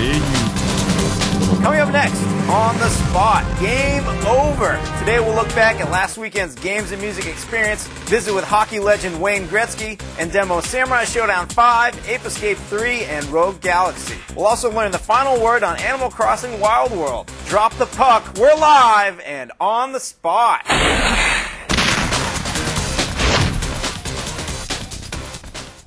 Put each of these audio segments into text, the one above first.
Coming up next, On the Spot, Game Over. Today we'll look back at last weekend's Games and Music experience, visit with hockey legend Wayne Gretzky, and demo Samurai Showdown 5, Ape Escape 3, and Rogue Galaxy. We'll also learn the final word on Animal Crossing Wild World. Drop the puck, we're live and on the spot.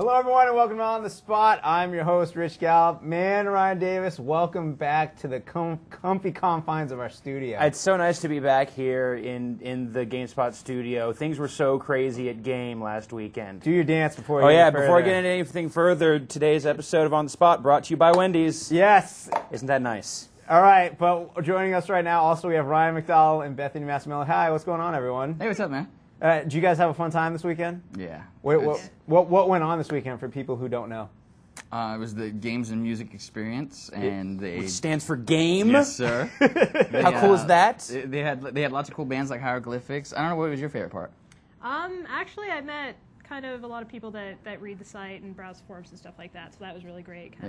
Hello, everyone, and welcome to On the Spot. I'm your host, Rich Gallup. Man, Ryan Davis, welcome back to the comfy confines of our studio. It's so nice to be back here in the GameSpot studio. Things were so crazy at Game last weekend. Do your dance before before getting into anything further, today's episode of On the Spot brought to you by Wendy's. Yes. Isn't that nice? All right, but joining us right now, also we have Ryan McDowell and Bethany Massimillo. Hi, what's going on, everyone? Hey, what's up, man? Did you guys have a fun time this weekend? Yeah. What went on this weekend for people who don't know? It was the Games and Music Experience, and Which stands for Game? Yes, sir. How cool is that? They had lots of cool bands like Hieroglyphics. I don't know, what was your favorite part? Actually, I met kind of a lot of people that read the site and browse forums and stuff like that, so that was really great.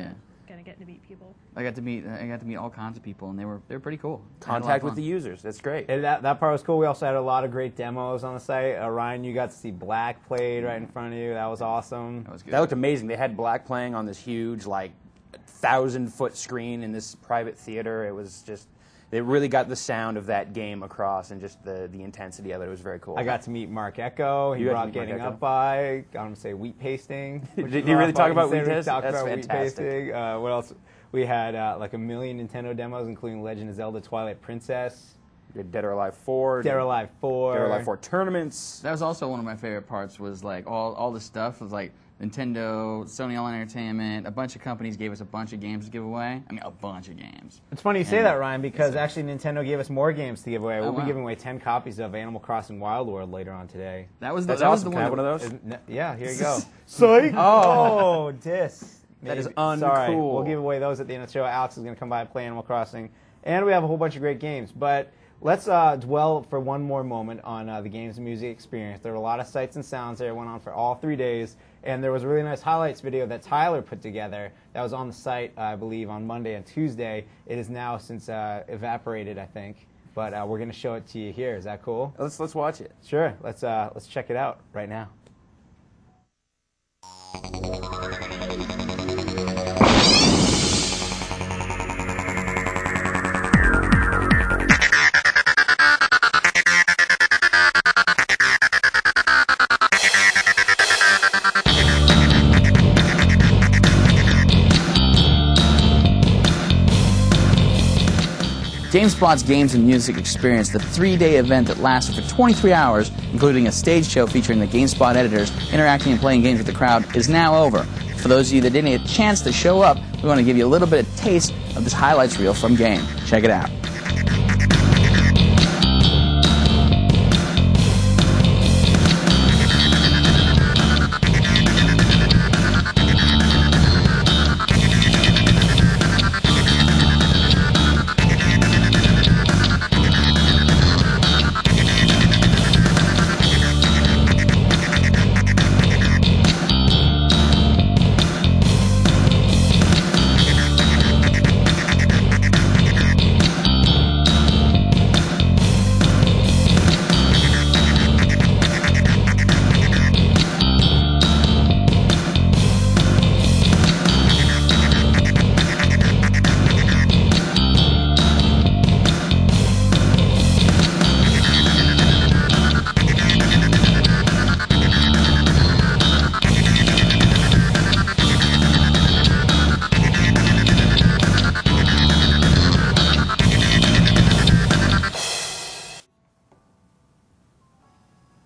Kind of getting to meet people. I got to meet all kinds of people, and they were pretty cool. Contact with the users. That's great. And that part was cool. We also had a lot of great demos on the site. Ryan, you got to see Black played right in front of you. That was awesome. That was good. That looked amazing. They had Black playing on this huge, 1,000-foot screen in this private theater. It was just... They really got the sound of that game across and just the intensity of it. It was very cool. I got to meet Mark Echo. He brought Getting Up By. Got him to say wheat pasting. Did he really talk about wheat pasting? That's fantastic. Wheat pasting. What else? We had a million Nintendo demos, including Legend of Zelda Twilight Princess. We had Dead or Alive 4. Dead or Alive 4. Dead or Alive 4 tournaments. That was also one of my favorite parts, was all the stuff was Nintendo, Sony Online Entertainment, a bunch of companies gave us a bunch of games to give away. I mean, a bunch of games. It's funny you say that, Ryan, because actually Nintendo gave us more games to give away. We'll be giving away 10 copies of Animal Crossing Wild World later on today. That's awesome. Can I have one of those? Yeah, here you go. Psych! Oh, dis. That is uncool. Sorry, we'll give away those at the end of the show. Alex is going to come by and play Animal Crossing. And we have a whole bunch of great games. But let's dwell for one more moment on the Games and Music experience. There were a lot of sights and sounds there. It went on for all 3 days. And there was a really nice highlights video that Tyler put together that was on the site, I believe, on Monday and Tuesday. It is now since evaporated, I think. But we're going to show it to you here. Is that cool? Let's watch it. Sure. Let's check it out right now. GameSpot's Games and Music Experience, the 3-day event that lasted for 23 hours, including a stage show featuring the GameSpot editors interacting and playing games with the crowd, is now over. For those of you that didn't get a chance to show up, we want to give you a little bit of taste of this highlights reel from Game. Check it out.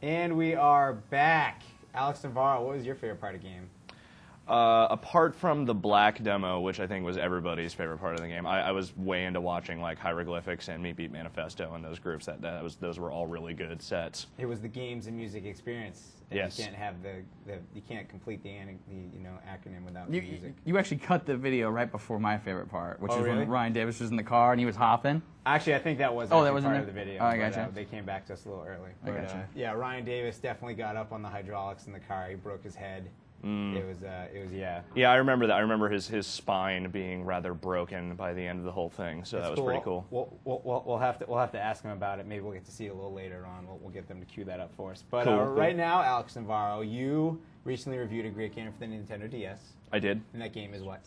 And we are back. Alex Navarro, what was your favorite part of the game? Apart from the Black demo, which I think was everybody's favorite part of the game, I was way into watching Hieroglyphics and Meat Beat Manifesto and those groups. Those were all really good sets. It was the Games and Music experience. And yes. You can't have you can't complete the acronym without the music. You actually cut the video right before my favorite part, which is really? when Ryan Davis was in the car and he was hopping. Actually, I think that was that was part in of the video. Oh, I gotcha. They came back to us a little early. I gotcha. Yeah, Ryan Davis definitely got up on the hydraulics in the car. He broke his head. It was yeah. Yeah, I remember that. I remember his spine being rather broken by the end of the whole thing. So That's that was pretty cool. We'll have to ask him about it. Maybe we'll get to see it a little later on. We'll get them to cue that up for us. But Cool. right now, Alex Navarro, you recently reviewed a great game for the Nintendo DS. I did. And that game is what?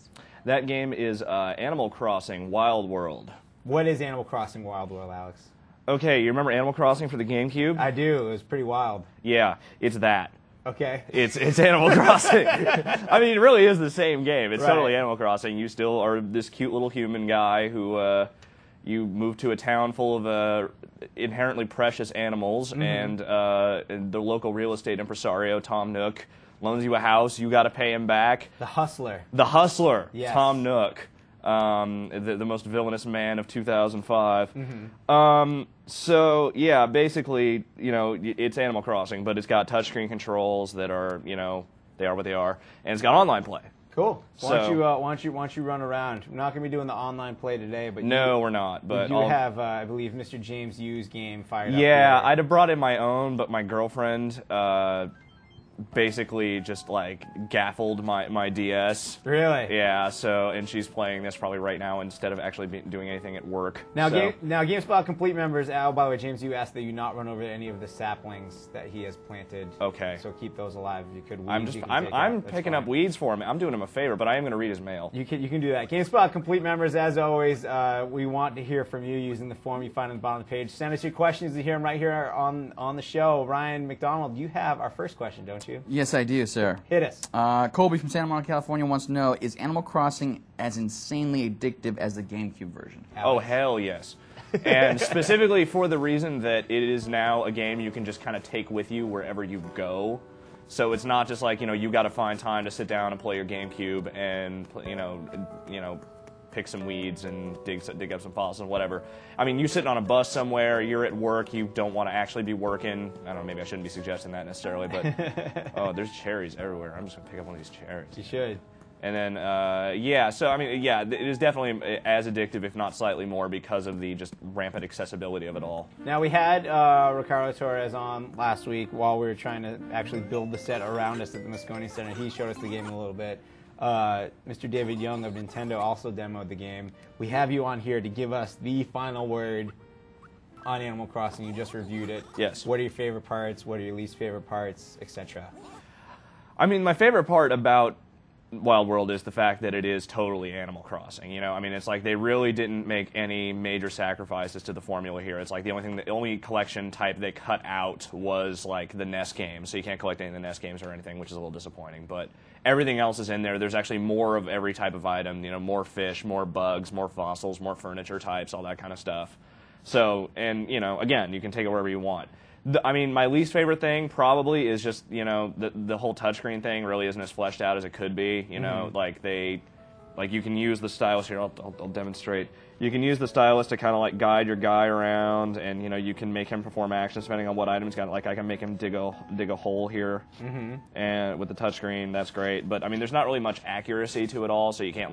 That game is Animal Crossing Wild World. What is Animal Crossing Wild World, Alex? Okay, you remember Animal Crossing for the GameCube? I do. It was pretty wild. Yeah, it's that. Okay. It's Animal Crossing. I mean, it really is the same game. It's Right. totally Animal Crossing. You still are this cute little human guy who you move to a town full of inherently precious animals, and the local real estate impresario, Tom Nook, loans you a house. You got to pay him back. The Hustler. The Hustler, Yes. Tom Nook, the most villainous man of 2005. So yeah, basically, it's Animal Crossing, but it's got touchscreen controls that are, they are what they are, and it's got online play. Cool. Why So- don't you run around? We're not going to be doing the online play today, but No, we're not. But you I'll- have, I believe, Mr. James Yu's game fired up. Yeah, here. I'd have brought in my own, but my girlfriend basically just gaffled my DS. Really? Yeah, and she's playing this probably right now instead of actually doing anything at work. Now, So- now, GameSpot Complete members. By the way, James, you asked that you not run over any of the saplings that he has planted. Okay. So keep those alive if you could. I'm Weeds, just you can take I'm out. That's picking fine. up weeds for him. I'm doing him a favor, but I am going to read his mail. You can do that. GameSpot Complete members, as always, we want to hear from you using the form you find on the bottom of the page. Send us your questions to hear them right here on the show. Ryan McDonald, you have our first question, don't you? Yes, I do, sir. Hit us. Colby from Santa Monica, California wants to know, is Animal Crossing as insanely addictive as the GameCube version? Oh, hell yes. And specifically for the reason that it is now a game you can just kind of take with you wherever you go. So it's not just like, you got to find time to sit down and play your GameCube and, pick some weeds and dig up some fossils and whatever. I mean, you sitting on a bus somewhere, you're at work, you don't want to actually be working. I don't know, maybe I shouldn't be suggesting that necessarily, but oh, there's cherries everywhere. I'm just going to pick up one of these cherries. You should. And then, so I mean, yeah, it is definitely as addictive, if not slightly more, because of the just rampant accessibility of it all. Now, we had Ricardo Torres on last week while we were trying to actually build the set around us at the Moscone Center. He showed us the game a little bit. Mr. David Young of Nintendo also demoed the game. We have you on here to give us the final word on Animal Crossing. You just reviewed it. Yes. What are your favorite parts? What are your least favorite parts, etc.? I mean, my favorite part about Wild World is the fact that it is totally Animal Crossing. I mean, it's like they really didn't make any major sacrifices to the formula here. It's like the only collection type they cut out was like the NES games, so you can't collect any of the NES games or anything, which is a little disappointing. But everything else is in there. There's actually more of every type of item. More fish, more bugs, more fossils, more furniture types, all that kind of stuff. So, and again, you can take it wherever you want. I mean, my least favorite thing probably is just, the whole touchscreen thing really isn't as fleshed out as it could be. You can use the stylus here. I'll demonstrate. You can use the stylus to kind of guide your guy around, and you can make him perform actions depending on what item he's got. Like I can make him dig a hole here, and with the touchscreen, that's great. But I mean, there's not really much accuracy to it all, so you can't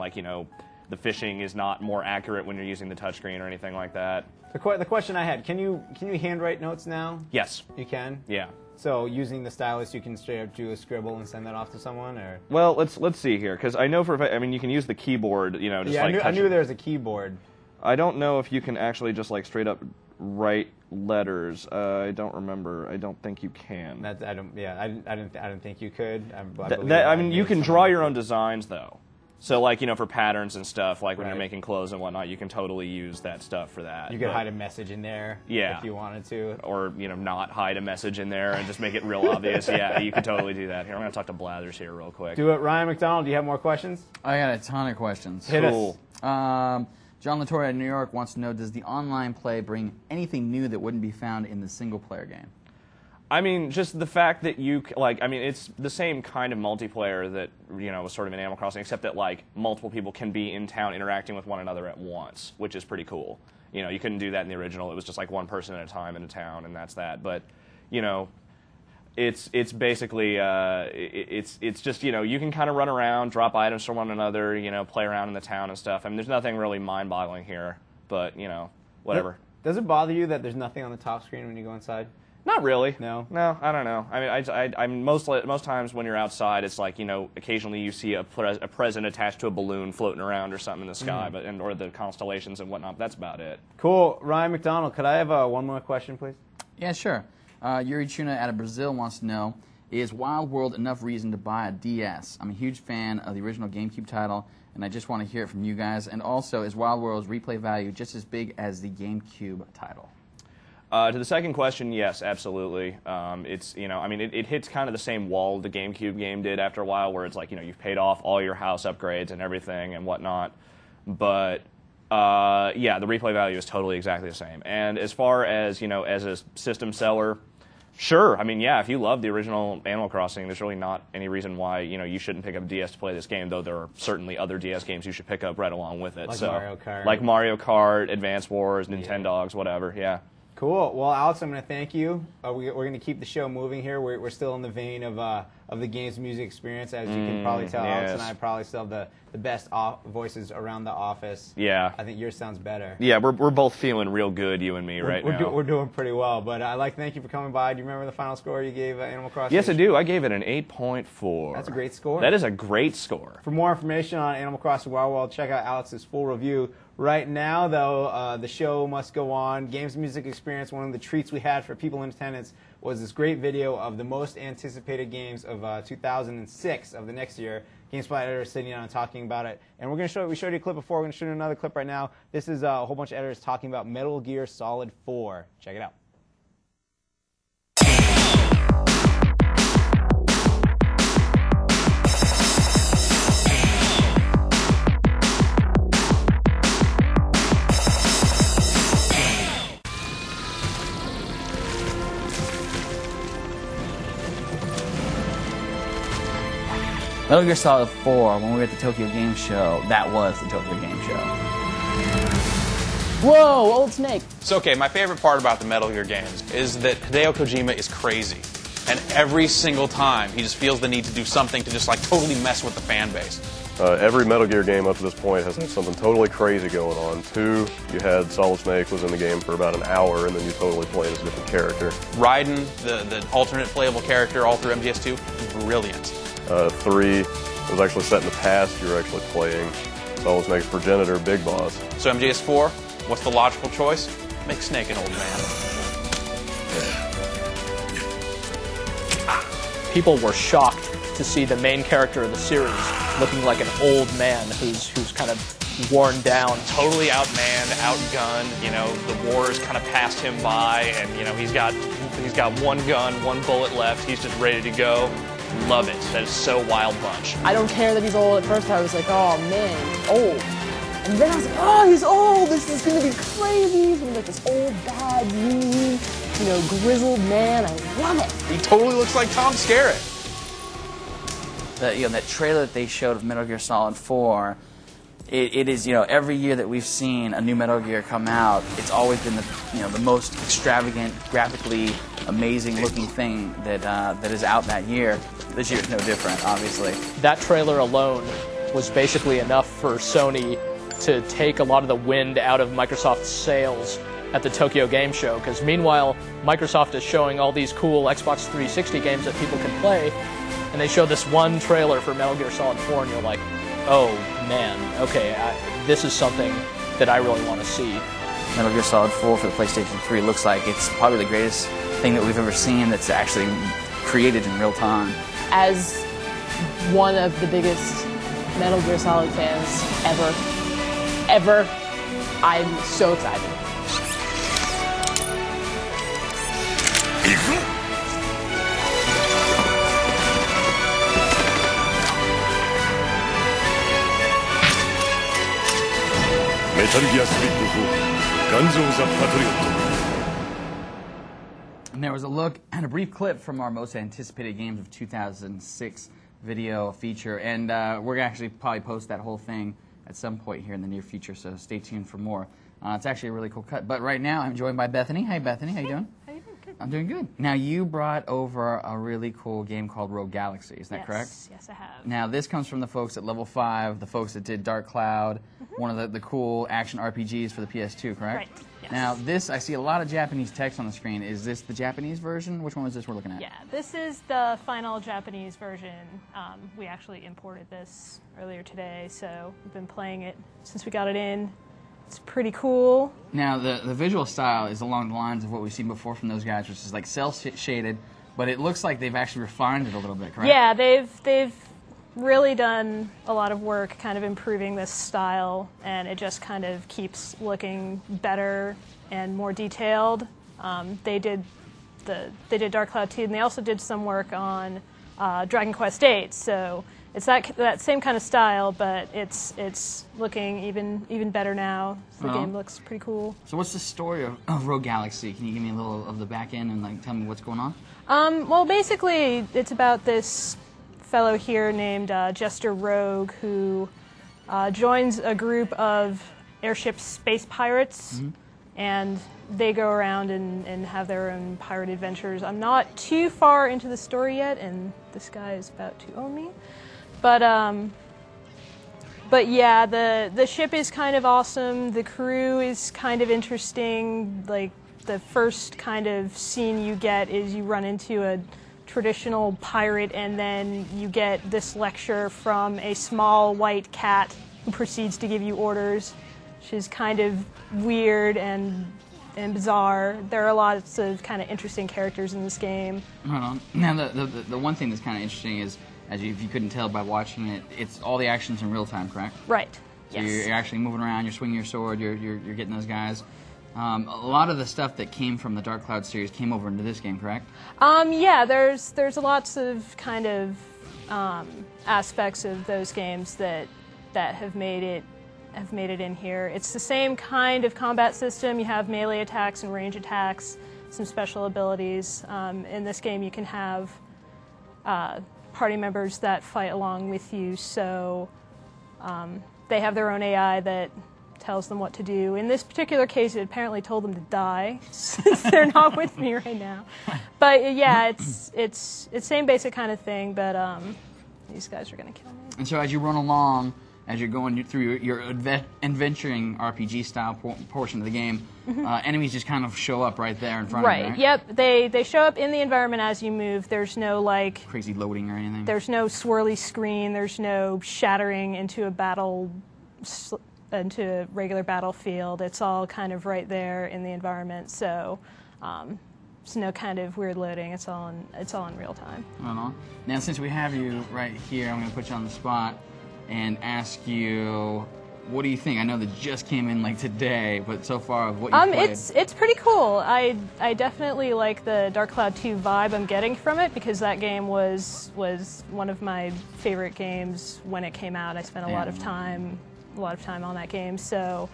the fishing is not more accurate when you're using the touchscreen or anything like that. The question I had: Can you handwrite notes now? Yes. You can. Yeah. So using the stylus, you can straight up do a scribble and send that off to someone, or? Well, let's see here, because I know for a fact, I mean, you can use the keyboard, just yeah, I touch knew it. there was a keyboard. I don't know if you can actually just straight up write letters. I don't remember. I don't think you can. I didn't think you could. I mean, you can draw your own designs though. So for patterns and stuff, when Right. you're making clothes and whatnot, you can totally use that stuff for that. You could hide a message in there, Yeah. if you wanted to. Or not hide a message in there and just make it real obvious. Yeah, you can totally do that. Here, I'm gonna talk to Blathers here real quick. Do it, Ryan McDonald. Do you have more questions? I got a ton of questions. Hit Cool. John Latore in New York wants to know, does the online play bring anything new that wouldn't be found in the single-player game? I mean, just the fact that it's the same kind of multiplayer that, was sort of in Animal Crossing, except that, multiple people can be in town interacting with one another at once, which is pretty cool. You couldn't do that in the original. It was just, one person at a time in a town, and that's that. But, it's basically, it's just, you can kind of run around, drop items from one another, play around in the town and stuff. I mean, there's nothing really mind-boggling here, but, whatever. Does it bother you that there's nothing on the top screen when you go inside? Not really. No? No, I don't know. I mean, I'm most times when you're outside, it's like, you know, occasionally you see a present attached to a balloon floating around or something in the sky, or the constellations and whatnot. That's about it. Cool. Ryan McDonald, could I have one more question, please? Yeah, sure. Yuri Tuna out of Brazil wants to know, is Wild World enough reason to buy a DS? I'm a huge fan of the original GameCube title, and I just want to hear it from you guys. And also, is Wild World's replay value just as big as the GameCube title? To the second question, yes, absolutely. It's, you know, I mean, it hits kind of the same wall the GameCube game did after a while, where it's like, you know, you've paid off all your house upgrades and everything and whatnot. But yeah, the replay value is totally exactly the same. And as far as, you know, as a system seller, sure. I mean, yeah, if you love the original Animal Crossing, there's really not any reason why, you know, you shouldn't pick up a DS to play this game, though there are certainly other DS games you should pick up right along with it. Like so, Mario Kart. Like Mario Kart, Advance Wars, Nintendogs, whatever, yeah. Cool. Well, Alex, I'm going to thank you. We're going to keep the show moving here. We're still in the vein of the games music experience, as you can probably tell. Yes. Alex and I probably still have the best voices around the office. Yeah. I think yours sounds better. Yeah, we're both feeling real good, you and me, right now. We're doing pretty well. But I'd like to thank you for coming by. Do you remember the final score you gave Animal Crossing? Yes, I do. I gave it an 8.4. That's a great score. That is a great score. For more information on Animal Crossing Wild World, check out Alex's full review. Right now, though, the show must go on. Games Music Experience, one of the treats we had for people in attendance was this great video of the most anticipated games of 2006 of the next year. GameSpot editors sitting down and talking about it. And we're going to show, we showed you a clip before, we're going to show you another clip right now. This is a whole bunch of editors talking about Metal Gear Solid 4. Check it out. Metal Gear Solid 4, when we were at the Tokyo Game Show, that was the Tokyo Game Show. Whoa, Old Snake. It's okay, my favorite part about the Metal Gear games is that Hideo Kojima is crazy. And every single time, he just feels the need to do something to just like totally mess with the fan base. Every Metal Gear game up to this point has had something totally crazy going on. 2, you had Solid Snake was in the game for about an hour, and then you totally played as a different character. Raiden, the alternate playable character all through MGS2, brilliant. 3 was actually set in the past. You were actually playing Solid Snake's progenitor, Big Boss. So MGS4, what's the logical choice? Make Snake an old man. People were shocked to see the main character of the series looking like an old man who's kind of worn down. Totally outmanned, outgunned, you know, the war's kind of passed him by, and you know, he's got one gun, one bullet left, he's just ready to go. Love it. That is so Wild Bunch. I don't care that he's old. At first I was like, oh man, he's old. And then I was like, oh, he's old. This is going to be crazy. He's going to be like this old, bad, mean, you know, grizzled man. I love it. He totally looks like Tom Skerritt. That trailer that they showed of Metal Gear Solid 4, it is, you know, every year that we've seen a new Metal Gear come out, it's always been the most extravagant, graphically amazing looking thing that is out that year. This year is no different, obviously. That trailer alone was basically enough for Sony to take a lot of the wind out of Microsoft's sails at the Tokyo Game Show, because meanwhile, Microsoft is showing all these cool Xbox 360 games that people can play, and they show this one trailer for Metal Gear Solid 4, and you're like, oh man, okay, this is something that I really want to see. Metal Gear Solid 4 for the PlayStation 3 looks like it's probably the greatest thing that we've ever seen that's actually created in real time. As one of the biggest Metal Gear Solid fans ever, I'm so excited. Metal Gear Solid 4, Guns of the Patriot. And there was a look and a brief clip from our most anticipated games of 2006 video feature, and we're going to actually probably post that whole thing at some point here in the near future, so stay tuned for more. It's actually a really cool cut. But right now, I'm joined by Bethany. Hey, Bethany, how you doing? How you doing? Good. I'm doing good. Now, you brought over a really cool game called Rogue Galaxy. Is that correct? Yes, I have. Now, this comes from the folks at Level 5, the folks that did Dark Cloud, one of the cool action RPGs for the PS2, correct? Right, yes. Now, this, I see a lot of Japanese text on the screen. Is this the Japanese version? Which one was this we're looking at? Yeah, this is the final Japanese version. We actually imported this earlier today, so we've been playing it since we got it in. It's pretty cool. Now, the visual style is along the lines of what we've seen before from those guys, which is like cel-shaded, but it looks like they've actually refined it a little bit, correct? Yeah, they've really done a lot of work kind of improving this style, and it just kind of keeps looking better and more detailed. They did Dark Cloud 2, and they also did some work on Dragon Quest VIII, so it's that same kind of style, but it's looking even better now. So the game looks pretty cool. So what's the story of Rogue Galaxy? Can you give me a little of the back end and like tell me what's going on? Well, basically, it's about this fellow here named Jester Rogue who joins a group of airship space pirates, and they go around and have their own pirate adventures. I'm not too far into the story yet, and this guy is about to own me. But yeah, the ship is kind of awesome. The crew is kind of interesting. Like, the first kind of scene you get is you run into a traditional pirate, and then you get this lecture from a small white cat who proceeds to give you orders, which is kind of weird and bizarre. There are lots of kind of interesting characters in this game. Right on. Now, the one thing that's kind of interesting is, if you couldn't tell by watching it, it's all the action's in real time, correct? Right. So Yes. you're actually moving around, you're swinging your sword, you're getting those guys. A lot of the stuff that came from the Dark Cloud series came over into this game, correct? Yeah, there's lots of kind of aspects of those games that have made it in here. It's the same kind of combat system. You have melee attacks and range attacks, some special abilities. In this game, you can have party members that fight along with you, so they have their own AI that tells them what to do. In this particular case, it apparently told them to die, since they're not with me right now. But yeah, it's same basic kind of thing, but these guys are going to kill me. And so as you run along, as you're going through your adventuring RPG style portion of the game, enemies just kind of show up right there in front of you, right? Yep, they show up in the environment as you move. There's no like crazy loading or anything. There's no swirly screen. There's no shattering into a regular battlefield. It's all kind of right there in the environment. So there's no kind of weird loading. It's all in real time. Right on. Now, since we have you right here, I'm going to put you on the spot and ask you, what do you think? I know that just came in like today, but so far of what you played. It's pretty cool. I definitely like the Dark Cloud 2 vibe I'm getting from it, because that game was one of my favorite games when it came out. I spent a lot of time on that game. So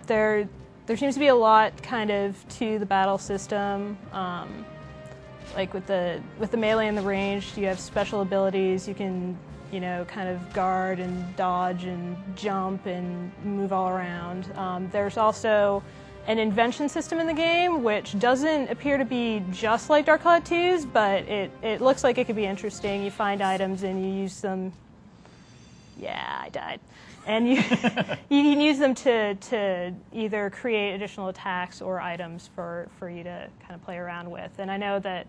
there seems to be a lot kind of to the battle system. Like with the melee and the ranged, you have special abilities. You can kind of guard and dodge and jump and move all around. There's also an invention system in the game, which doesn't appear to be just like Dark Cloud 2's, but it looks like it could be interesting. You find items and you use them. Yeah, I died. And you can use them to either create additional attacks or items for you to kind of play around with. And I know that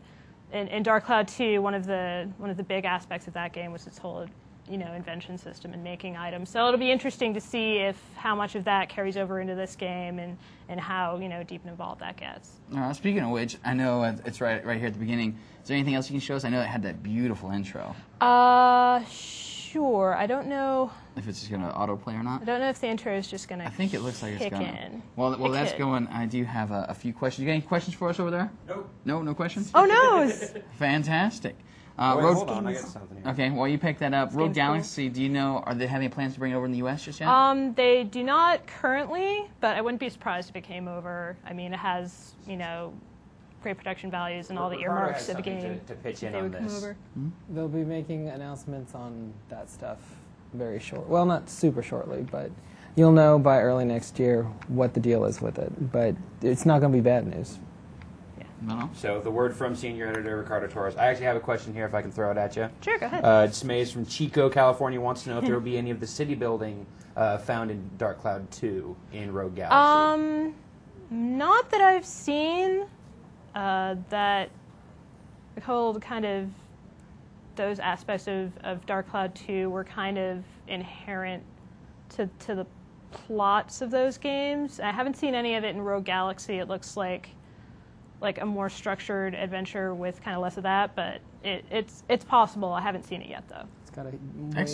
in Dark Cloud 2, one of the big aspects of that game was its whole invention system and making items. So it'll be interesting to see how much of that carries over into this game and how deep and involved that gets. Speaking of which, I know it's right here at the beginning. Is there anything else you can show us? I know it had that beautiful intro. Sure. I don't know if it's just going to autoplay or not. I don't know if the intro is just going to. I think it looks like it's going to. Well, that's going. I do have a few questions. You got any questions for us over there? Nope. No questions. Oh no! Fantastic. Hold on, I got something here. Okay, well you picked that up. Rogue Galaxy. Do you know? Are they having plans to bring it over in the U.S. just yet? They do not currently, but I wouldn't be surprised if it came over. I mean, it has great production values and all the earmarks of the game. To pitch in they on would come this. over. They'll be making announcements on that stuff very short. Well, not super shortly, but you'll know by early next year what the deal is with it. But it's not going to be bad news. No. So the word from senior editor Ricardo Torres. I actually have a question here if I can throw it at you. Sure, go ahead. Dismay's from Chico, California wants to know if there will be any of the city building found in Dark Cloud 2 in Rogue Galaxy. Not that I've seen. That whole kind of those aspects of Dark Cloud 2 were kind of inherent to the plots of those games. I haven't seen any of it in Rogue Galaxy. It looks like a more structured adventure with kind of less of that, but it's possible. I haven't seen it yet, though. It's got a way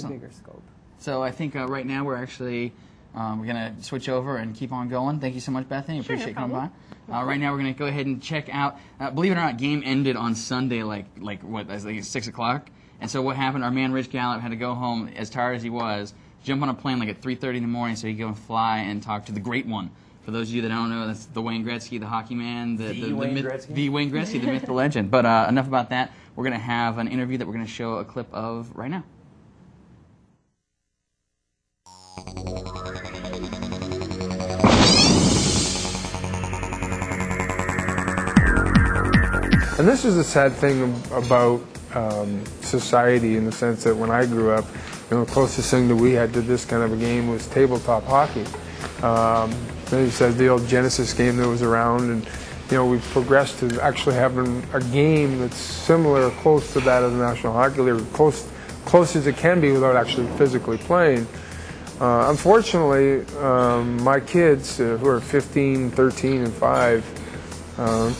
bigger scope. So I think right now we're actually we're going to switch over and keep on going. Thank you so much, Bethany. Appreciate you coming by. Right now we're going to go ahead and check out, believe it or not, game ended on Sunday like 6 o'clock. And so what happened, our man Rich Gallup had to go home as tired as he was, jump on a plane like at 3:30 in the morning so he could go and fly and talk to the great one. For those of you that don't know, that's the Wayne Gretzky, the hockey man, the Wayne Gretzky, the myth, the legend. But enough about that. We're going to have an interview that we're going to show a clip of right now. And this is the sad thing about society, in the sense that when I grew up, the closest thing that we had to this kind of a game was tabletop hockey. He says the old Genesis game that was around, and we've progressed to actually having a game that's similar or close to that of the National Hockey League, close as it can be without actually physically playing. Unfortunately, my kids, who are 15, 13, and 5,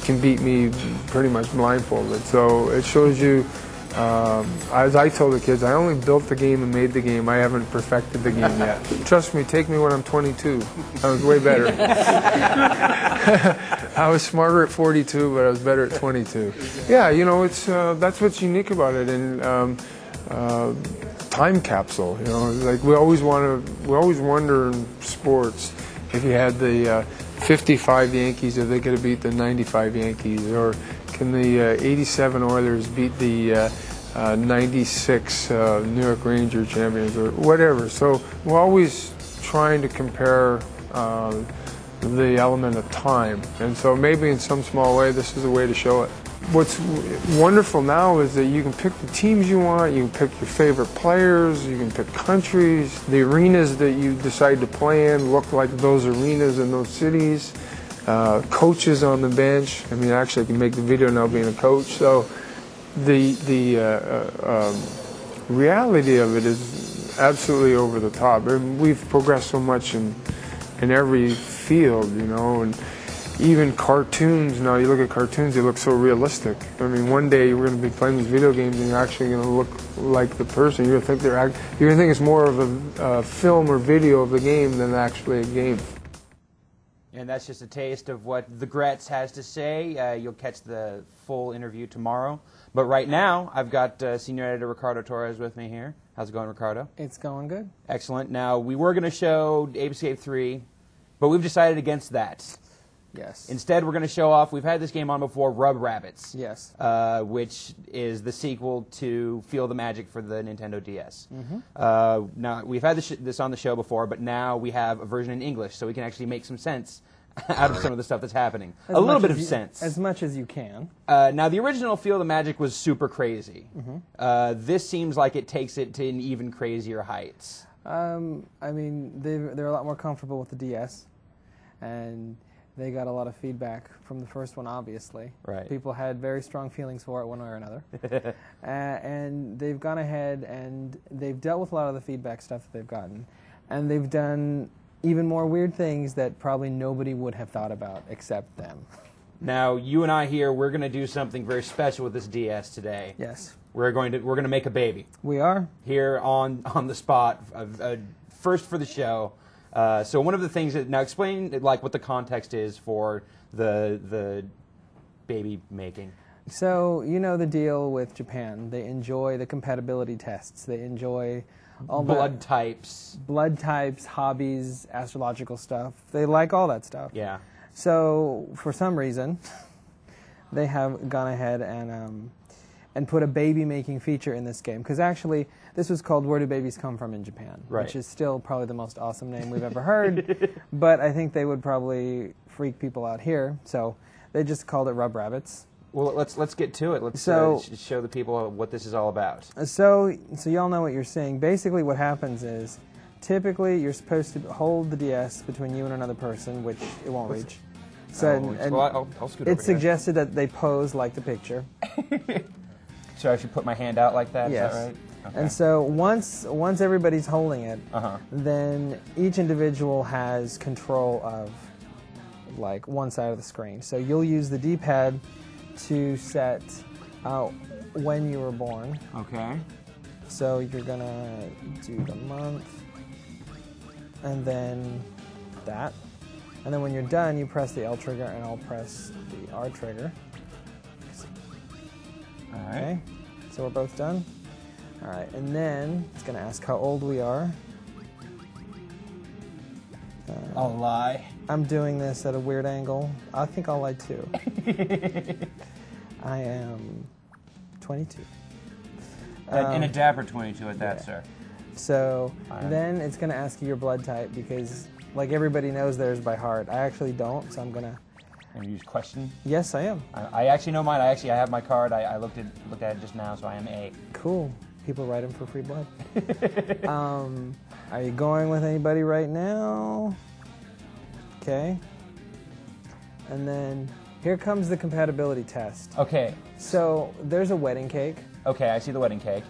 can beat me pretty much blindfolded. So it shows you, as I told the kids, I only built the game and made the game. I haven't perfected the game yet. Trust me, take me when I'm 22. I was way better. I was smarter at 42, but I was better at 22. Yeah, it's that's what's unique about it. And time capsule. Like we always wonder in sports if you had the 55 Yankees, if they could have beat the 95 Yankees, or can the 87 Oilers beat the 96 New York Ranger champions, or whatever. So we're always trying to compare the element of time, and so maybe in some small way this is a way to show it. What's wonderful now is that you can pick the teams you want, you can pick your favorite players, you can pick countries. The arenas that you decide to play in look like those arenas in those cities. Coaches on the bench. I mean, actually I can make the video now being a coach. So the reality of it is absolutely over the top. And we've progressed so much in every field, and even cartoons, now you look at cartoons, they look so realistic. I mean, one day you're going to be playing these video games and you're actually going to look like the person. You're going to think it's more of a film or video of the game than actually a game. And that's just a taste of what the Gretz has to say. You'll catch the full interview tomorrow. But right now, I've got senior editor Ricardo Torres with me here. How's it going, Ricardo? It's going good. Excellent. Now, we were going to show Ape Escape 3, but we've decided against that. Yes. Instead, we're going to show off, we've had this game on before, Rub Rabbits. Yes. Which is the sequel to Feel the Magic for the Nintendo DS. Now, we've had this on the show before, but now we have a version in English, so we can actually make some sense out of some of the stuff that's happening. A little bit of sense. As much as you can. Now, the original Feel the Magic was super crazy. This seems like it takes it to an even crazier heights. I mean, they're a lot more comfortable with the DS, and they got a lot of feedback from the first one, obviously. Right. People had very strong feelings for it one way or another. And they've gone ahead and they've dealt with a lot of the feedback stuff that they've gotten. And they've done even more weird things that probably nobody would have thought about except them. Now, you and I here, we're going to do something very special with this DS today. Yes. We're going to make a baby. We are. Here on the spot, first for the show. So one of the things that, now explain like what the context is for the baby making. So you know the deal with Japan. They enjoy the compatibility tests. They enjoy all blood types, hobbies, astrological stuff. They like all that stuff. Yeah. So for some reason, they have gone ahead and put a baby-making feature in this game. Because actually, this was called Where Do Babies Come From in Japan, right, which is still probably the most awesome name we've ever heard. But I think they would probably freak people out here. So They just called it Rub Rabbits. Well, let's get to it. Let's show the people what this is all about. So y'all know what you're seeing. Basically, what happens is, typically you're supposed to hold the DS between you and another person, which it won't reach. So I'll scoot over it's suggested that they pose like the picture. So I should put my hand out like that. Yes. Is that right? Okay. And so once everybody's holding it, then each individual has control of like one side of the screen. So you'll use the D-pad to set when you were born. Okay. So you're gonna do the month, and then that, and then when you're done, you press the L trigger, and I'll press the R trigger. All right. Okay. So we're both done. All right, and then it's gonna ask how old we are. I'll lie. I'm doing this at a weird angle. I think I'll lie too. I am 22. In a dapper 22 at that, sir. So then it's going to ask you your blood type because, like, everybody knows theirs by heart. I actually don't, so I'm going to... And you use question? Yes, I am. I actually know mine. I have my card. I looked at it just now, so I am A. Cool. People write them for free blood. Are you going with anybody right now? Okay. And then here comes the compatibility test. Okay. So there's a wedding cake. Okay, I see the wedding cake.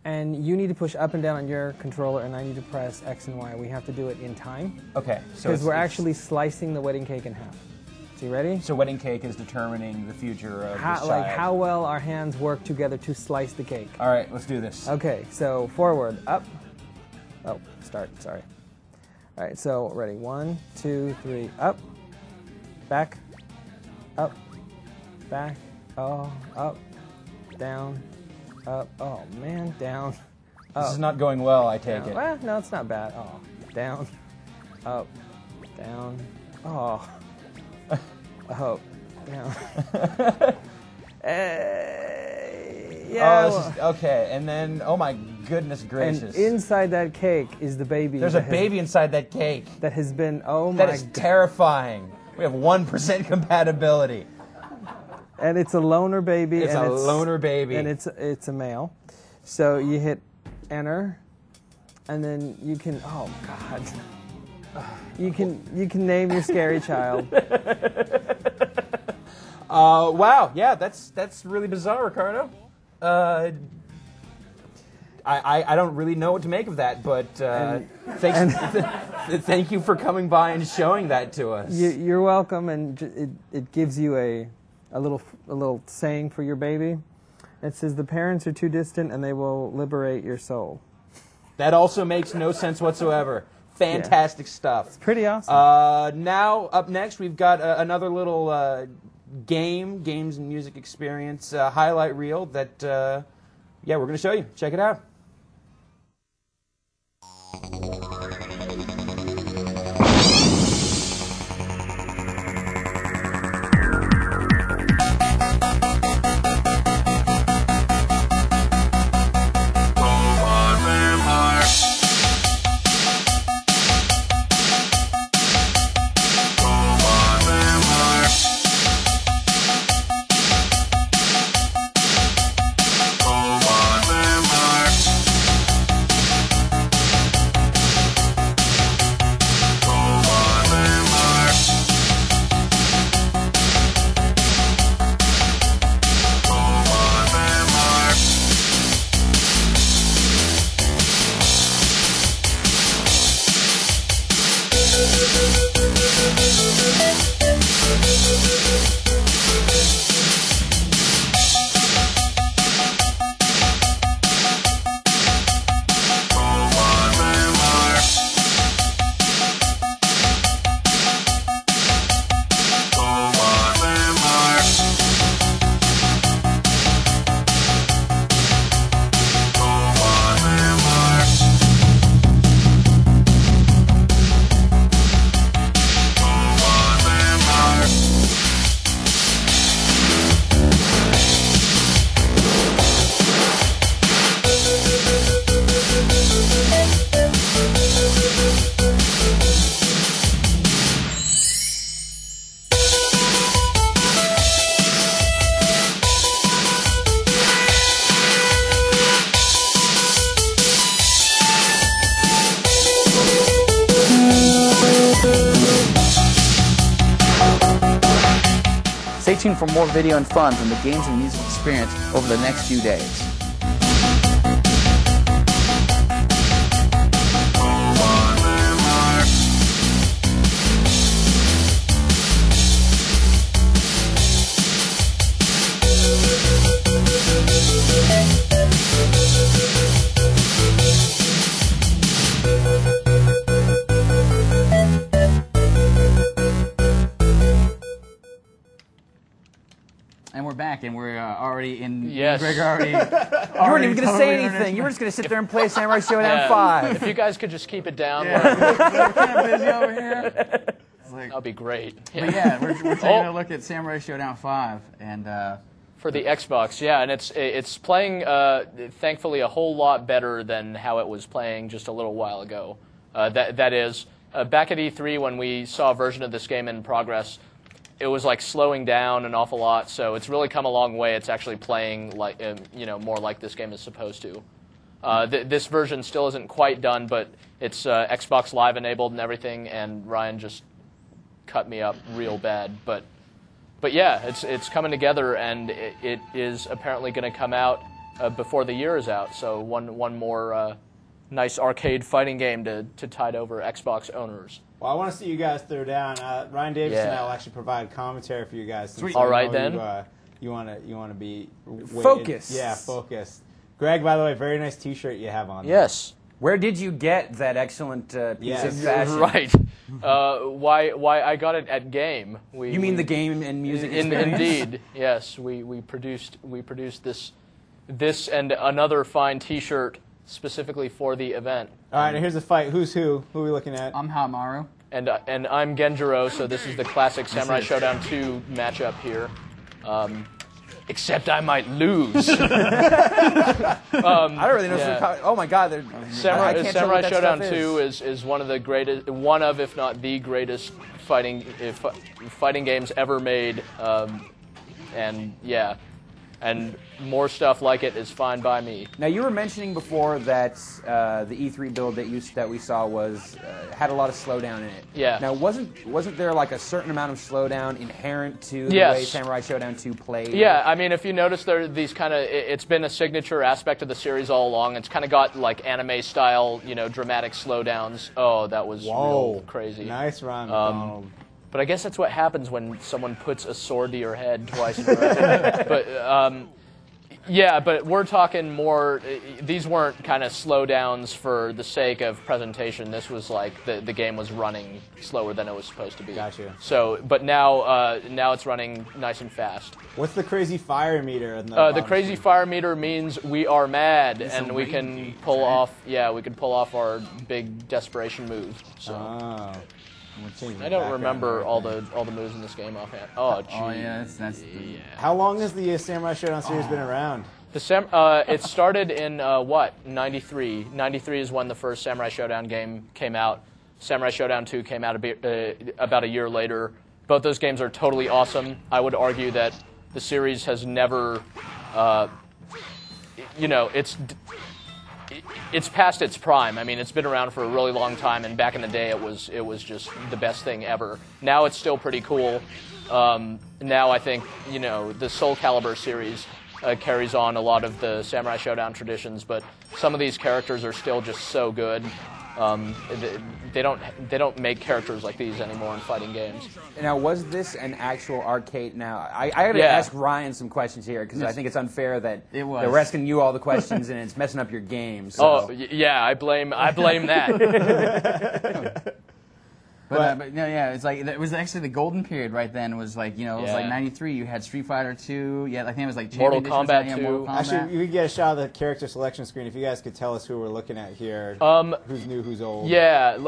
And you need to push up and down on your controller, and I need to press X and Y. We have to do it in time. Okay. Because we're actually slicing the wedding cake in half. So you ready? So wedding cake is determining the future of this child. Like how well our hands work together to slice the cake. All right, let's do this. Okay, so forward, up. Oh, start, sorry. All right, so ready, 1, 2, 3, up, back, up, back, oh, up, down, up, oh man, down, up. This is not going well, I take it. Well, no, it's not bad. Oh, down, up, down, oh, up, down. Yeah. Oh, okay, and then, oh my goodness gracious. And inside that cake is the baby. There's a baby inside that cake. That has been, oh my God. That is terrifying. We have 1% compatibility. And it's a loner baby. It's a loner baby. And it's a male. So you hit enter, and then you can, oh God. You can name your scary child. Wow, yeah, that's really bizarre, Ricardo. I don't really know what to make of that, but thank you for coming by and showing that to us. You're welcome, and it gives you a little saying for your baby. It says, the parents are too distant and they will liberate your soul. That also makes no sense whatsoever. Fantastic stuff. It's pretty awesome. Now, up next, we've got another little games and music experience highlight reel that, yeah, we're going to show you. Check it out. tuned for more video and fun from the games and music experience over the next few days. And we're back, and we're already in. Yes. Greg already. You weren't even going to say anything. You were just going to sit there and play Samurai Showdown 5. If you guys could just keep it down. We're kind of busy over here. That'd be great. But yeah, we're taking a look at Samurai Showdown 5, and for the Xbox, yeah, and it's playing thankfully a whole lot better than how it was playing just a little while ago. That is, back at E3 when we saw a version of this game in progress, it was like slowing down an awful lot. So it's really come a long way. It's actually playing like more like this game is supposed to. This version still isn't quite done, but it's Xbox Live enabled and everything. And Ryan just cut me up real bad, but yeah, it's coming together, and it is apparently going to come out before the year is out. So one more nice arcade fighting game to tide over Xbox owners. Well, I want to see you guys throw down. Ryan Davis and I will actually provide commentary for you guys. Sweet. All right then. You want to be focused. Yeah, focused. Greg, by the way, very nice T-shirt you have on. Yes. Where did you get that excellent piece of fashion? Right. Why I got it at Game. You mean the game and music experience? Indeed. Yes. We produced this and another fine T-shirt specifically for the event. All right, here's the fight. Who's who? Who are we looking at? I'm Hamaru. And I'm Genjiro, so this is the classic Samurai Showdown 2 matchup here. Except I might lose. I don't really know. Yeah. Oh my God! Samurai Showdown 2 is one of the greatest, if not the greatest fighting games ever made. And yeah. And more stuff like it is fine by me. Now, you were mentioning before that the E3 build that we saw had a lot of slowdown in it. Yeah. Now, wasn't there like a certain amount of slowdown inherent to the way Samurai Showdown 2 played? Yeah, I mean, if you notice, there are these kind of. It's been a signature aspect of the series all along. It's kind of got like anime style, dramatic slowdowns. Oh, that was real crazy. Nice run, Donald. But I guess that's what happens when someone puts a sword to your head twice in a row. But we're talking more. These weren't kind of slowdowns for the sake of presentation. This was like the game was running slower than it was supposed to be. Gotcha. So, but now it's running nice and fast. What's the crazy fire meter? The crazy fire meter means we are mad, and we can pull off. Yeah, we can pull off our big desperation move. So. Oh. I don't remember all the moves in this game offhand. Oh, geez. Oh yeah, that's How long has the Samurai Showdown series been around? It started in 93. 93 is when the first Samurai Showdown game came out. Samurai Showdown 2 came out about a year later. Both those games are totally awesome. I would argue that the series has never, it's past its prime. I mean, it's been around for a really long time, and back in the day, it was just the best thing ever. Now it's still pretty cool. Now I think the Soul Calibur series carries on a lot of the Samurai Showdown traditions, but some of these characters are still just so good. They don't make characters like these anymore in fighting games. Now, was this an actual arcade? Now, I got to ask Ryan some questions here because I think it's unfair that we're asking you all the questions and it's messing up your game. So. Oh, yeah, I blame that. But no, yeah, it's like it was actually the golden period right then. It was like it was like '93. You had Street Fighter 2. Yeah, I think it was like Mortal Kombat 2. Mortal Kombat. Actually, you could get a shot of the character selection screen if you guys could tell us who we're looking at here. Who's new, who's old? Yeah,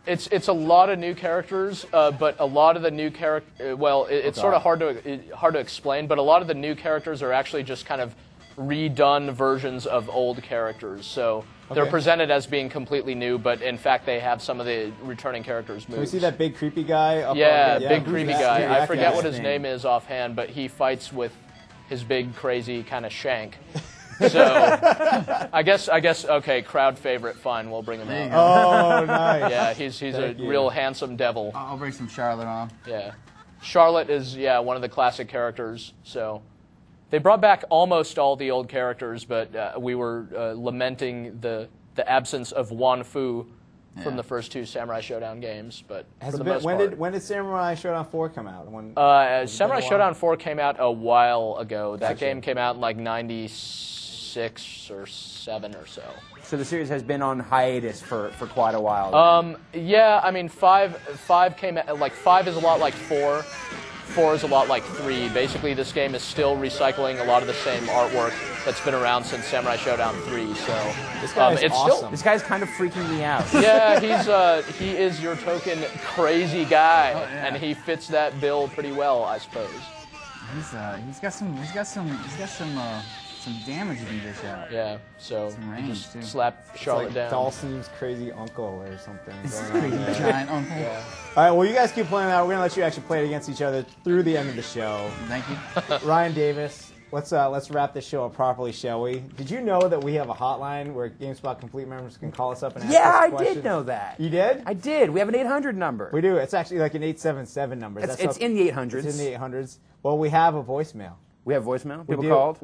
it's a lot of new characters, but a lot of the new characters. Well, it's sort of hard to explain, but a lot of the new characters are actually just kind of redone versions of old characters. So. They're presented as being completely new, but in fact they have some of the returning characters' moves. Can we see that big creepy guy? Big creepy guy. I forget what his name is offhand, but he fights with his big crazy kind of shank. So I guess okay, crowd favorite. Fine, we'll bring him out. Oh, nice. Yeah, he's a real handsome devil. I'll bring some Charlotte on. Yeah. Charlotte is one of the classic characters. So they brought back almost all the old characters, but we were lamenting the absence of Wan Fu from the first 2 Samurai Showdown games. But for the most part, when did Samurai Showdown 4 come out? Samurai Showdown 4 came out a while ago. That game came out in like 96 or 7 or so. So the series has been on hiatus for quite a while. Yeah, I mean, 5 came out, like 5 is a lot like 4. 4 is a lot like 3. Basically, this game is still recycling a lot of the same artwork that's been around since Samurai Showdown 3. So this guy is it's awesome. This guy's kind of freaking me out. Yeah, he is your token crazy guy, and he fits that bill pretty well, I suppose. He's got some damage he can dish out. Yeah, so Some range, just too. slap Charlotte down. Dawson's crazy uncle or something. It's going on crazy there. giant uncle. Yeah. All right, well, you guys keep playing that. We're going to let you actually play it against each other through the end of the show. Thank you. Ryan Davis, let's wrap this show up properly, shall we? Did you know that we have a hotline where GameSpot Complete members can call us up and ask Yeah, us I questions? did know that. You did? I did. We have an 800 number. We do. It's actually like an 877 number. It's in the 800s. It's in the 800s. Well, we have a voicemail. We have voicemail? We People do. called?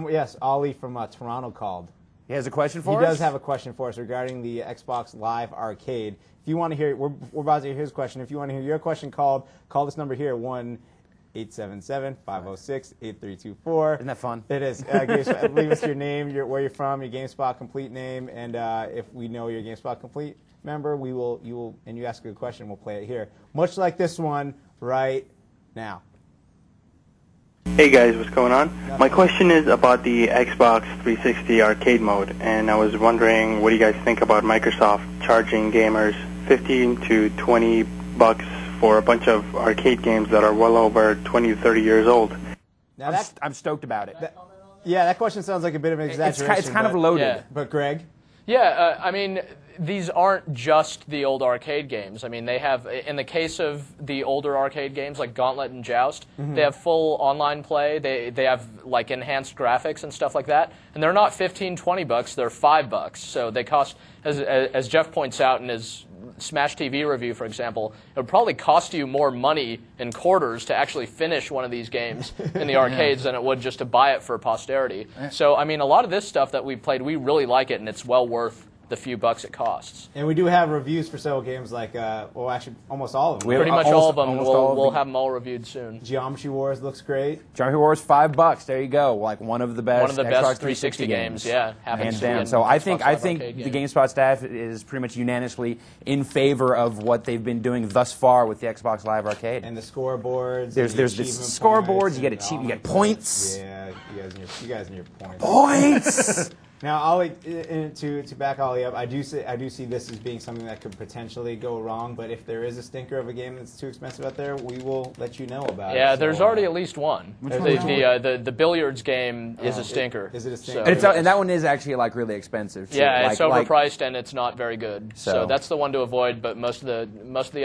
Yes, Ollie from Toronto called. He has a question for us? He does have a question for us regarding the Xbox Live Arcade. If you want to hear, we're about to hear his question. If you want to hear your question call this number here, 1-877-506-8324. Isn't that fun? It is. Leave us your name, where you're from, your GameSpot Complete name, and if we know you're a GameSpot Complete member, and you ask a good question, we'll play it here. Much like this one right now. Hey guys, what's going on? My question is about the Xbox 360 arcade mode, and I was wondering what do you guys think about Microsoft charging gamers 15 to 20 bucks for a bunch of arcade games that are well over 20 to 30 years old? Now I'm stoked about it. That question sounds like a bit of an exaggeration. It's kind of loaded. Yeah. But Greg? Yeah, I mean, these aren't just the old arcade games. I mean, they have, in the case of the older arcade games like Gauntlet and Joust, they have full online play. They have like enhanced graphics and stuff like that. And they're not 15, 20 bucks, they're $5. So they cost, as Jeff points out in his Smash TV review, for example, it would probably cost you more money in quarters to actually finish one of these games in the arcades than it would just to buy it for posterity. So, I mean, a lot of this stuff that we've played, we really like it, and it's well worth the few bucks it costs. And we do have reviews for several games, like, well, actually, almost all of them. Pretty much all of them. We'll have them all reviewed soon. Geometry Wars looks great. Geometry Wars, $5. There you go. Like one of the best. One of the Xbox best 360 games. Yeah, hands down. So I think the GameSpot staff is pretty much unanimously in favor of what they've been doing thus far with the Xbox Live Arcade. And the scoreboards. There's the scoreboards. You get points. Yeah, you guys and your points. Points. Now, Ollie, to back Ollie up, I do see this as being something that could potentially go wrong. But if there is a stinker of a game that's too expensive out there, we will let you know about it. Yeah, there's already at least one. The billiards game is a stinker. Is it a stinker? So, and that one is actually like really expensive too. Yeah, it's overpriced and it's not very good. So So that's the one to avoid. But most of the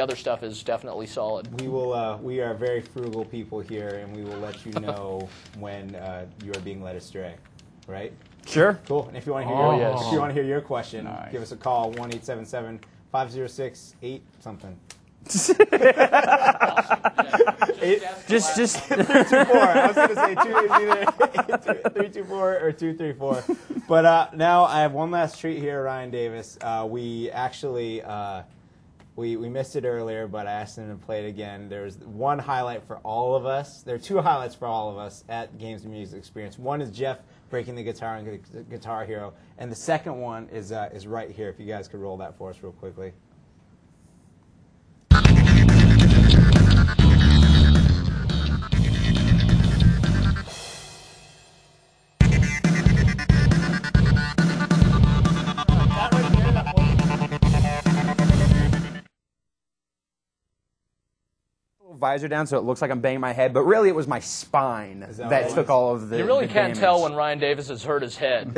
other stuff is definitely solid. We are very frugal people here, and we will let you know when you are being led astray. Right? Sure. Cool. And if you want to hear your question, give us a call 1-877-506-8 something. Just 324. I was going to say 324 or 234. But now I have one last treat here, Ryan Davis. We actually we missed it earlier, but I asked him to play it again. There's one highlight for all of us. There are two highlights for all of us at Games and Music Experience. One is Jeff breaking the guitar in Guitar Hero, and the second one is right here. If you guys could roll that for us real quickly. Visor down so it looks like I'm banging my head, but really it was my spine that took all of the You really can't damage. tell when Ryan Davis has hurt his head.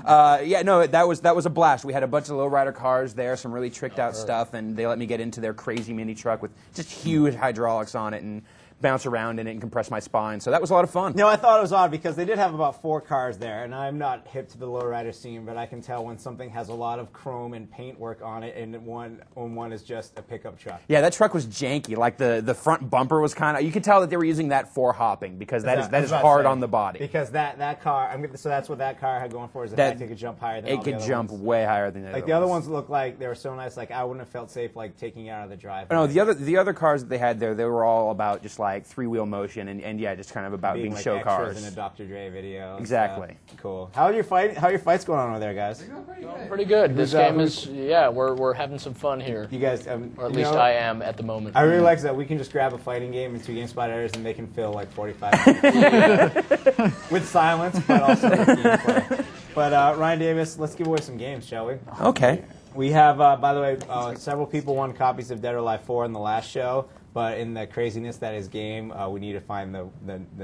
Yeah, no, that was a blast. We had a bunch of lowrider cars there, some really tricked out stuff, and they let me get into their crazy mini truck with just huge hydraulics on it, and bounce around in it and compress my spine. So that was a lot of fun. No, I thought it was odd because they did have about 4 cars there, and I'm not hip to the lowrider scene, but I can tell when something has a lot of chrome and paintwork on it, and one is just a pickup truck. Yeah, that truck was janky. Like the front bumper was kind of. You could tell that they were using that for hopping because that is hard on the body. Because that car, so that's what that car had going for is the fact it could jump higher than all the other ones. It could jump way higher than the other ones. Like the other ones looked like they were so nice. Like I wouldn't have felt safe like taking it out of the driveway. No, the other cars that they had there, they were all about just like 3-wheel motion and yeah, just kind of about being like show cars. In a Dr. Dre video. Exactly. Cool. How are your fights going on over there, guys? Pretty good. This game is we're having some fun here. You guys, or at least I am at the moment. I really like that we can just grab a fighting game and 2 GameSpot editors and they can fill like 45 minutes with silence, but also with gameplay. But Ryan Davis, let's give away some games, shall we? Okay. We have, by the way, several people won copies of Dead or Alive 4 in the last show. But in the craziness that is game, we need to find the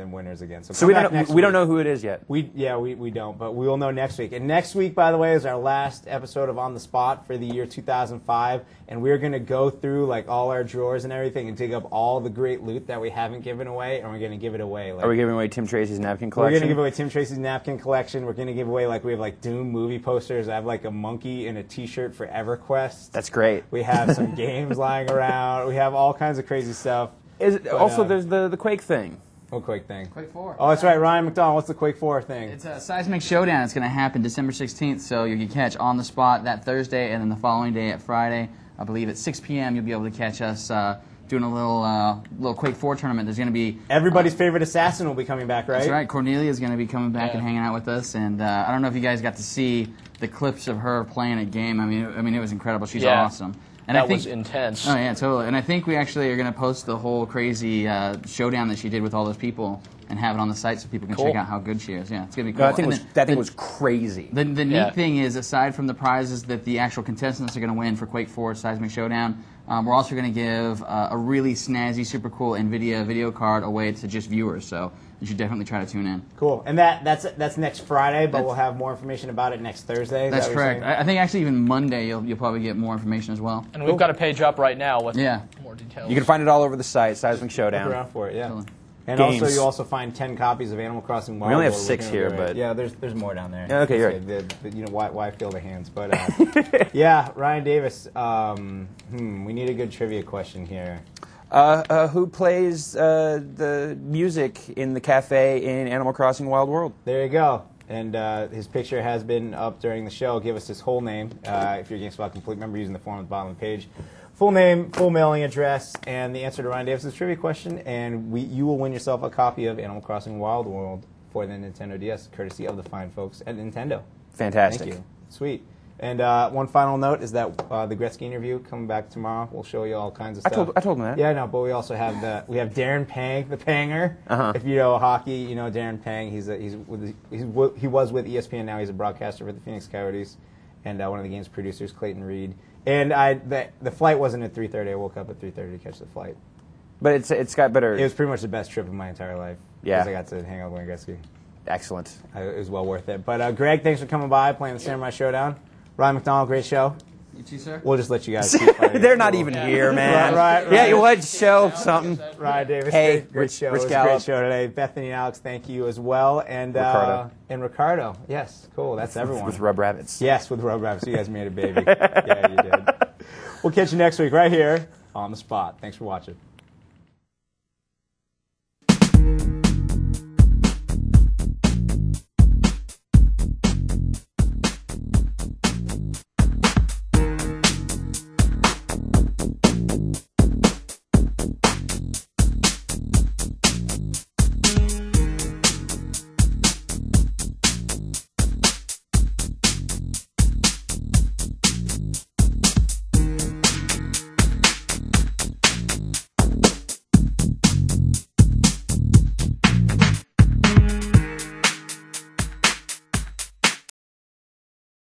winners again. So we don't know who it is yet. We don't, but we will know next week. And next week, by the way, is our last episode of On the Spot for the year 2005, and we're going to go through like all our drawers and everything and dig up all the great loot that we haven't given away, and we're going to give it away. Like, are we giving away Tim Tracy's napkin collection? We're going to give away Tim Tracy's napkin collection. We're going to give away we have like Doom movie posters. I have like a monkey in a T-shirt for EverQuest. That's great. We have some games lying around. We have all kinds of crazy stuff. Also, there's the Quake thing. What Quake thing? Quake 4. Oh, that's right. Ryan McDonald, what's the Quake 4 thing? It's a Seismic Showdown. It's going to happen December 16th, so you can catch On the Spot that Thursday, and then the following day at Friday, I believe at 6 p.m., you'll be able to catch us doing a little Quake 4 tournament. There's going to be... Everybody's favorite assassin will be coming back, right? That's right. Cornelia is going to be coming back and hanging out with us, and I don't know if you guys got to see the clips of her playing a game. I mean, it was incredible. She's awesome. And that was intense. Oh, yeah, totally. And I think we actually are going to post the whole crazy showdown that she did with all those people and have it on the site so people can check out how good she is. Yeah, it's going to be cool. That thing was crazy. The neat thing is, aside from the prizes that the actual contestants are going to win for Quake 4 Seismic Showdown, we're also going to give a really snazzy, super cool NVIDIA video card away to just viewers. So you should definitely try to tune in. Cool. And that's next Friday, but we'll have more information about it next Thursday. That's correct. I think actually even Monday you'll probably get more information as well. And we've got a page up right now with more details. You can find it all over the site, Seismic Showdown. Look around for it, yeah. Totally. And also, you also find 10 copies of Animal Crossing Wild We only have World. 6 here, but... Yeah, there's more down there. Yeah, okay, you're right. You know, why fill the hands? But, yeah, Ryan Davis, we need a good trivia question here. Who plays the music in the cafe in Animal Crossing Wild World? There you go. And his picture has been up during the show. Give us his whole name if you're a GameSpot Complete member using the form at the bottom of the page. Full name, full mailing address, and the answer to Ryan Davis' trivia question, and you will win yourself a copy of Animal Crossing Wild World for the Nintendo DS, courtesy of the fine folks at Nintendo. Fantastic. Thank you. Sweet. And one final note is that the Gretzky interview coming back tomorrow. We'll show you all kinds of stuff. I told him that. Yeah, no, but we also have Darren Pang, the Panger. If you know hockey, you know Darren Pang. He was with ESPN. Now he's a broadcaster for the Phoenix Coyotes, and one of the game's producers, Clayton Reed. And the flight wasn't at 3:30. I woke up at 3:30 to catch the flight. But it's got better. It was pretty much the best trip of my entire life. Yeah. Because I got to hang out with Wayne Gretzky. Excellent. It was well worth it. But Greg, thanks for coming by, playing the Samurai Showdown. Ryan McDonald, great show. You too, sir. We'll just let you guys keep fighting. They're not even here, man. Right. Yeah, you would show something. Ryan Davis, hey, great show. Rich It was a great show today. Bethany and Alex, thank you as well. And Ricardo. Yes, cool. That's everyone. With Rub Rabbits. Yes, with Rub Rabbits. You guys made a baby. Yeah, you did. We'll catch you next week right here on the spot. Thanks for watching.